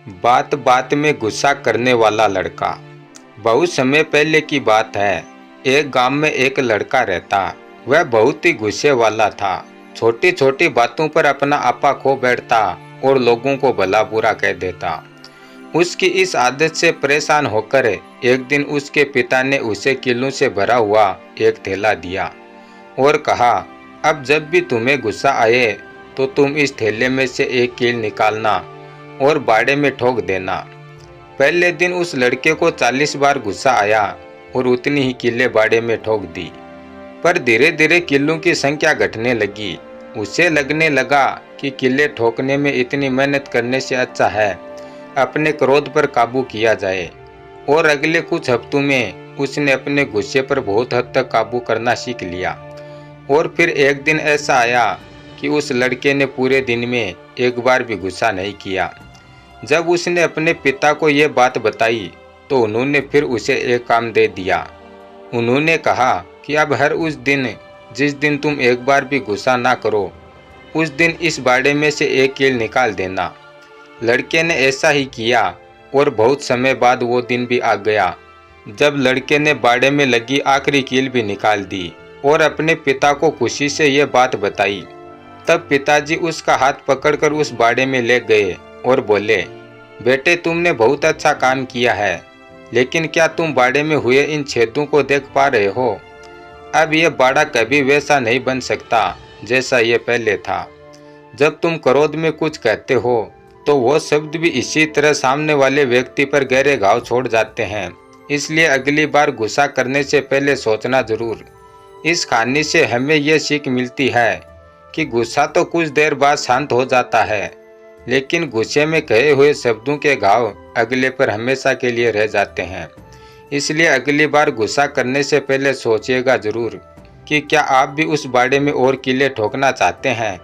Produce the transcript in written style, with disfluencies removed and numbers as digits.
बात बात में गुस्सा करने वाला लड़का। बहुत समय पहले की बात है। एक गांव में एक लड़का रहता। वह बहुत ही गुस्से वाला था। छोटी छोटी बातों पर अपना आपा खो बैठता और लोगों को भला बुरा कह देता। उसकी इस आदत से परेशान होकर एक दिन उसके पिता ने उसे किलों से भरा हुआ एक थैला दिया और कहा, अब जब भी तुम्हें गुस्सा आए तो तुम इस थैले में से एक कील निकालना और बाड़े में ठोक देना। पहले दिन उस लड़के को 40 बार गुस्सा आया और उतनी ही कीलें बाड़े में ठोक दी। पर धीरे धीरे किलों की संख्या घटने लगी। उसे लगने लगा कि कीलें ठोकने में इतनी मेहनत करने से अच्छा है अपने क्रोध पर काबू किया जाए। और अगले कुछ हफ्तों में उसने अपने गुस्से पर बहुत हद तक काबू करना सीख लिया। और फिर एक दिन ऐसा आया कि उस लड़के ने पूरे दिन में एक बार भी गुस्सा नहीं किया। जब उसने अपने पिता को ये बात बताई तो उन्होंने फिर उसे एक काम दे दिया। उन्होंने कहा कि अब हर उस दिन जिस दिन तुम एक बार भी गुस्सा ना करो, उस दिन इस बाड़े में से एक कील निकाल देना। लड़के ने ऐसा ही किया और बहुत समय बाद वो दिन भी आ गया जब लड़के ने बाड़े में लगी आखिरी कील भी निकाल दी और अपने पिता को खुशी से ये बात बताई। तब पिताजी उसका हाथ पकड़कर उस बाड़े में ले गए और बोले, बेटे तुमने बहुत अच्छा काम किया है, लेकिन क्या तुम बाड़े में हुए इन छेदों को देख पा रहे हो? अब यह बाड़ा कभी वैसा नहीं बन सकता जैसा ये पहले था। जब तुम क्रोध में कुछ कहते हो तो वो शब्द भी इसी तरह सामने वाले व्यक्ति पर गहरे घाव छोड़ जाते हैं। इसलिए अगली बार गुस्सा करने से पहले सोचना जरूर। इस कहानी से हमें यह सीख मिलती है कि गुस्सा तो कुछ देर बाद शांत हो जाता है, लेकिन गुस्से में कहे हुए शब्दों के घाव अगले पर हमेशा के लिए रह जाते हैं। इसलिए अगली बार गुस्सा करने से पहले सोचिएगा जरूर कि क्या आप भी उस बाड़े में और कीलें ठोकना चाहते हैं।